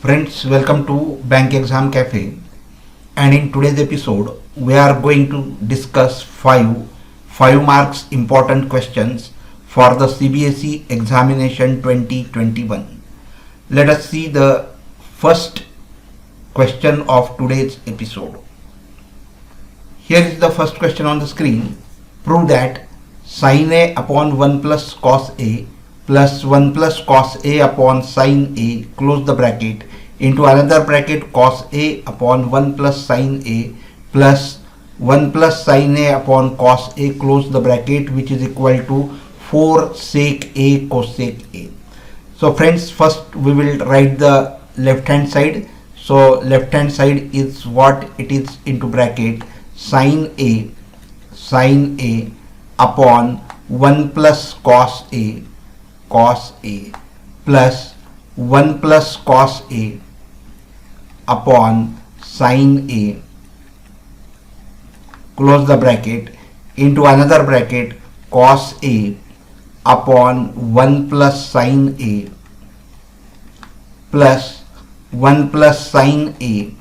Friends, welcome to Bank Exam Cafe, and in today's episode we are going to discuss five marks important questions for the CBSE examination 2021. Let us see the first question of today's episode. Here is the first question on the screen. Prove that sin A upon 1 plus cos A plus 1 plus cos A upon sin A, close the bracket, into another bracket cos A upon 1 plus sin A plus 1 plus sin A upon cos A, close the bracket, which is equal to 4 sec A cosec A. So friends, first we will write the left hand side. So left hand side is what it is, into bracket sin A upon 1 plus cos A plus 1 plus cos A upon sin A, close the bracket, into another bracket cos A upon 1 plus sin A plus 1 plus sin A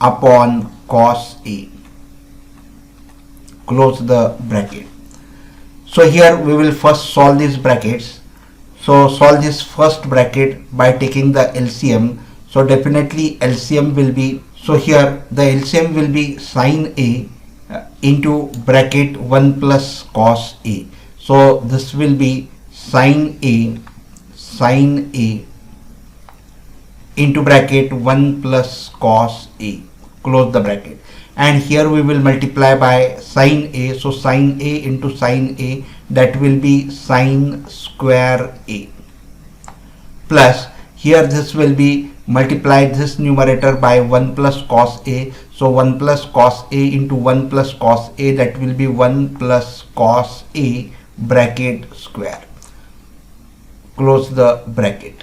upon cos A, close the bracket. So here we will first solve these brackets. So solve this first bracket by taking the LCM. So definitely LCM will be, so here the LCM will be sin A into bracket 1 plus cos A. So this will be sin A into bracket 1 plus cos A, close the bracket. And here we will multiply by sin A. So sin A into sin A, that will be sin square A, plus here this will be multiply this numerator by 1 plus cos A. So 1 plus cos A into 1 plus cos A, that will be 1 plus cos A bracket square, close the bracket.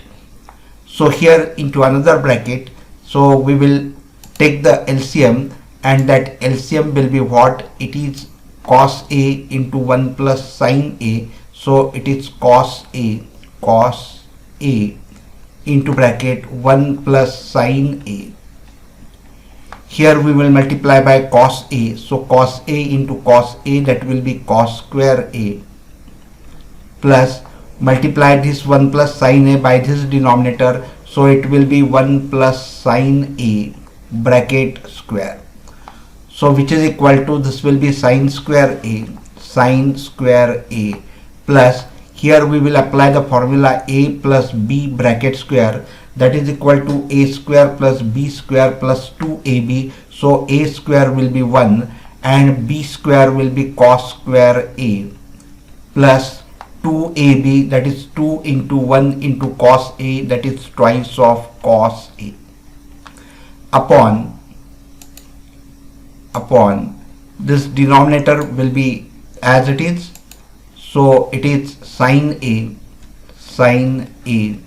So here into another bracket, so we will take the LCM, and that LCM will be what? It is cos A into 1 plus sin A. So it is cos A into bracket 1 plus sin A. Here we will multiply by cos A. So cos A into cos A, that will be cos square A, plus multiply this 1 plus sin A by this denominator. So it will be 1 plus sin A bracket square. So which is equal to, this will be sin square A plus, here we will apply the formula A plus B bracket square, that is equal to A square plus B square plus 2AB. So A square will be 1 and B square will be cos square A plus 2AB, that is 2 into 1 into cos A, that is twice of cos A, upon this denominator will be as it is. So it is sin A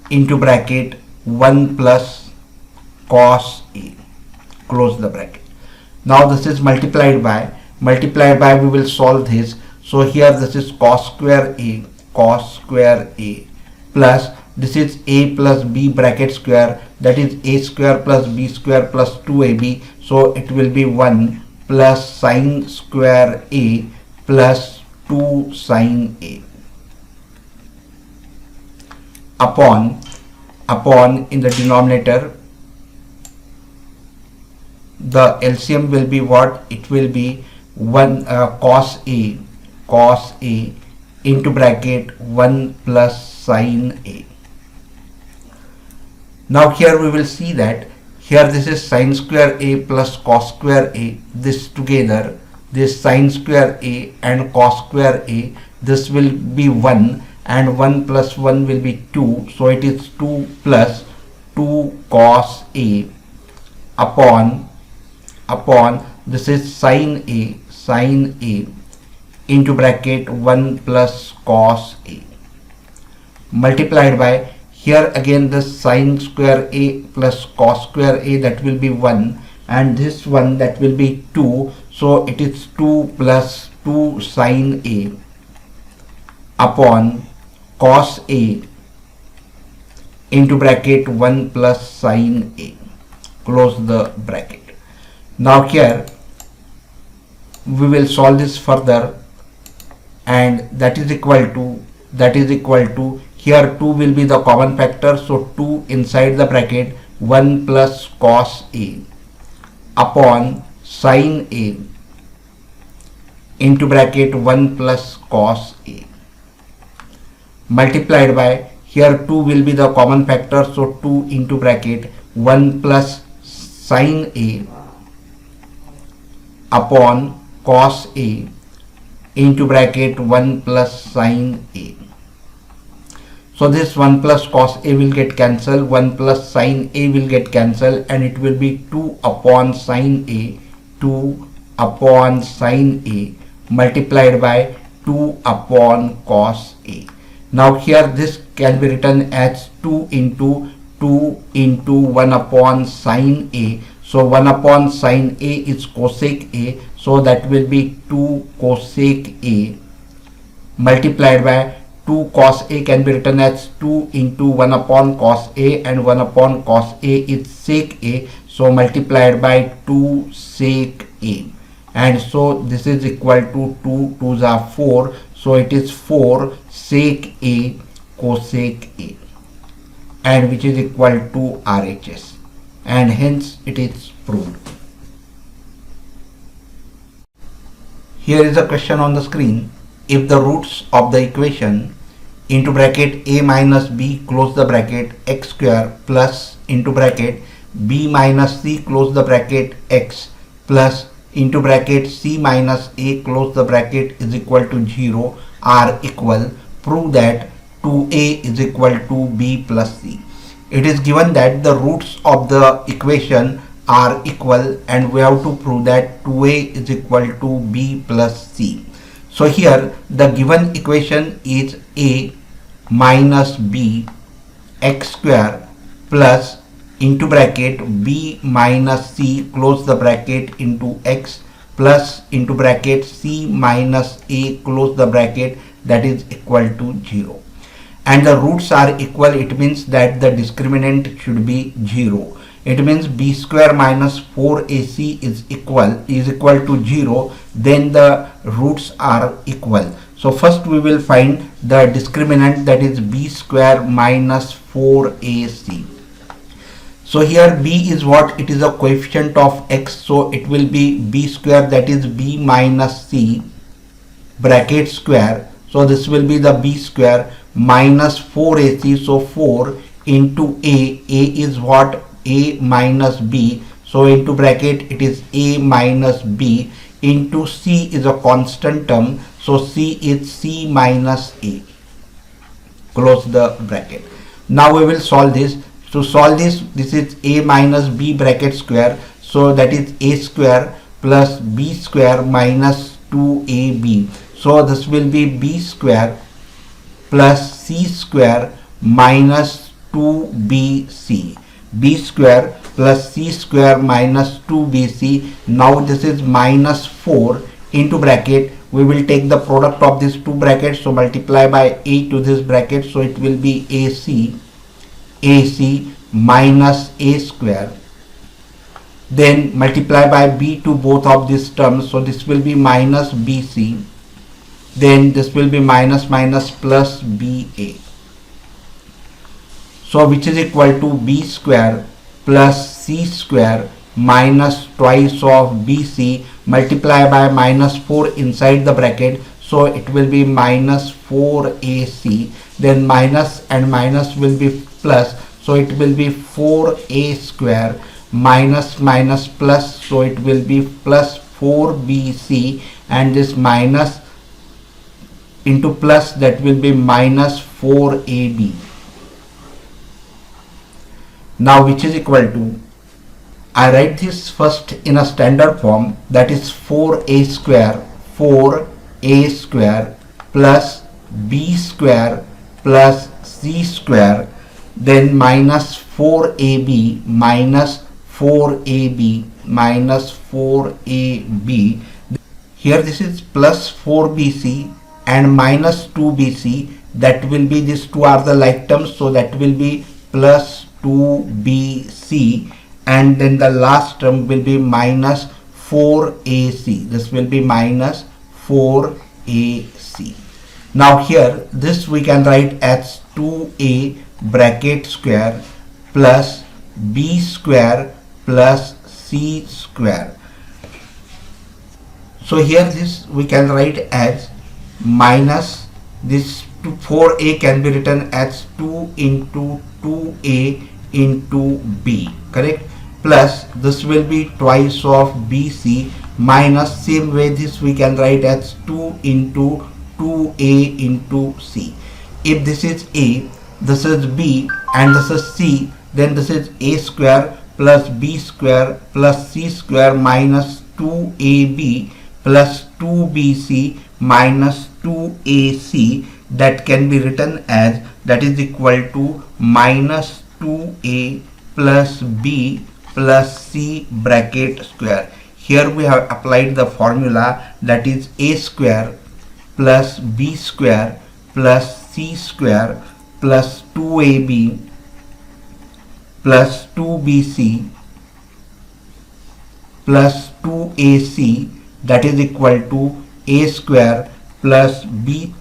into bracket 1 plus cos A, close the bracket. Now this is multiplied by we will solve this. So here this is cos square A plus this is A plus B bracket square, that is A square plus B square plus 2AB. So it will be 1 plus sin square A plus 2 sin A, upon in the denominator the LCM will be what? It will be 1 cos A into bracket 1 plus sin A. Now here we will see that here this is sin square A plus cos square A, this together, this sin square A and cos square A, this will be 1 and 1 plus 1 will be 2. So it is 2 plus 2 cos A upon this is sin A into bracket 1 plus cos A, multiplied by, here again this sin square A plus cos square A, that will be 1 and this one, that will be 2. So it is 2 plus 2 sin A upon cos A into bracket 1 plus sine A. Close the bracket. Now here we will solve this further, and that is equal to here 2 will be the common factor, so 2 inside the bracket 1 plus cos A upon sine A into bracket 1 plus cos A multiplied by, here 2 will be the common factor, so 2 into bracket 1 plus sine A upon cos A into bracket 1 plus sine A. So this 1 plus cos A will get cancelled, 1 plus sine A will get cancelled, and it will be 2 upon sine A, 2 upon sine A multiplied by 2 upon cos A. Now here this can be written as 2 into 1 upon sine A. So 1 upon sine A is cosec A, so that will be 2 cosec A multiplied by 2 cos A can be written as 2 into 1 upon cos A, and 1 upon cos A is sec A, so multiplied by 2 sec A, and so this is equal to 2 2s are 4, so it is 4 sec A cosec A, and which is equal to RHS, and hence it is proved. Here is a question on the screen. If the roots of the equation into bracket a minus b close the bracket x square plus into bracket b minus c close the bracket x plus into bracket c minus a close the bracket is equal to 0 are equal, prove that 2a is equal to b plus c. It is given that the roots of the equation are equal, and we have to prove that 2a is equal to b plus c. So here the given equation is a minus b x square plus into bracket b minus c close the bracket into x plus into bracket c minus a close the bracket, that is equal to 0. And the roots are equal, it means that the discriminant should be 0. It means b square minus 4ac is equal to 0, then the roots are equal. So first we will find the discriminant, that is b square minus 4ac. So here b is what? It is a coefficient of x, so it will be b square, that is b minus c bracket square. So this will be the b square minus 4ac, so 4 into a is what? A minus b, so into bracket it is a minus b into c is a constant term, so c is c minus a. Close the bracket. Now we will solve this. To solve this, this is a minus b bracket square, so that is a square plus b square minus 2ab. So this will be b square plus c square minus 2bc. b square plus c square minus 2bc. Now this is minus 4 into bracket, we will take the product of these two brackets, so multiply by a to this bracket, so it will be ac minus a square, then multiply by b to both of these terms, so this will be minus bc, then this will be minus minus plus ba. So which is equal to b square plus c square minus twice of bc multiply by minus 4 inside the bracket, so it will be minus 4ac, then minus and minus will be plus, so it will be 4a square minus minus plus, so it will be plus 4bc, and this minus into plus, that will be minus 4ab. Now which is equal to, I write this first in a standard form, that is 4a square plus b square plus c square, then minus 4ab minus 4ab minus 4ab. Here this is plus 4bc and minus 2bc, that will be, these two are the like terms, so that will be plus 2bc, and then the last term will be minus 4ac. This will be minus 4ac. Now here this we can write as 2a bracket square plus b square plus c square. So here this we can write as minus this 4a can be written as 2 into 2a into b, correct, plus this will be twice of bc minus same way this we can write as 2 into 2a into c. If this is a, this is b, and this is c, then this is a square plus b square plus c square minus 2ab plus 2bc minus 2ac, that can be written as, that is equal to minus 2a plus b plus c bracket square. Here we have applied the formula, that is a square plus b square plus c square plus 2ab plus 2bc plus 2ac, that is equal to a square plus b,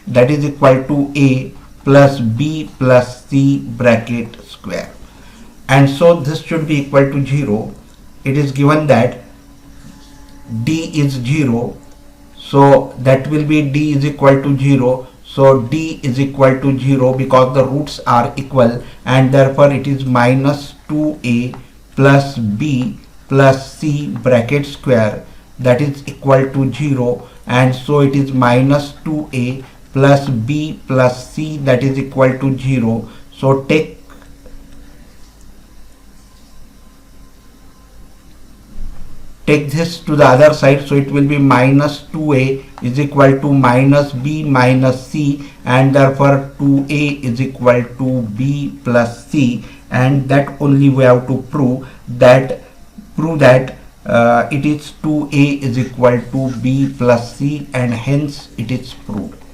that is equal to a plus b plus c bracket square. And so this should be equal to 0. It is given that d is 0, so that will be d is equal to 0. So d is equal to 0 because the roots are equal, and therefore it is minus 2a plus b plus c bracket square, that is equal to 0, and so it is minus 2a plus b plus c, that is equal to 0. So take this to the other side, so it will be minus 2a is equal to minus b minus c, and therefore 2a is equal to b plus c, and that only we have to prove that it is 2a is equal to b plus c, and hence it is proved.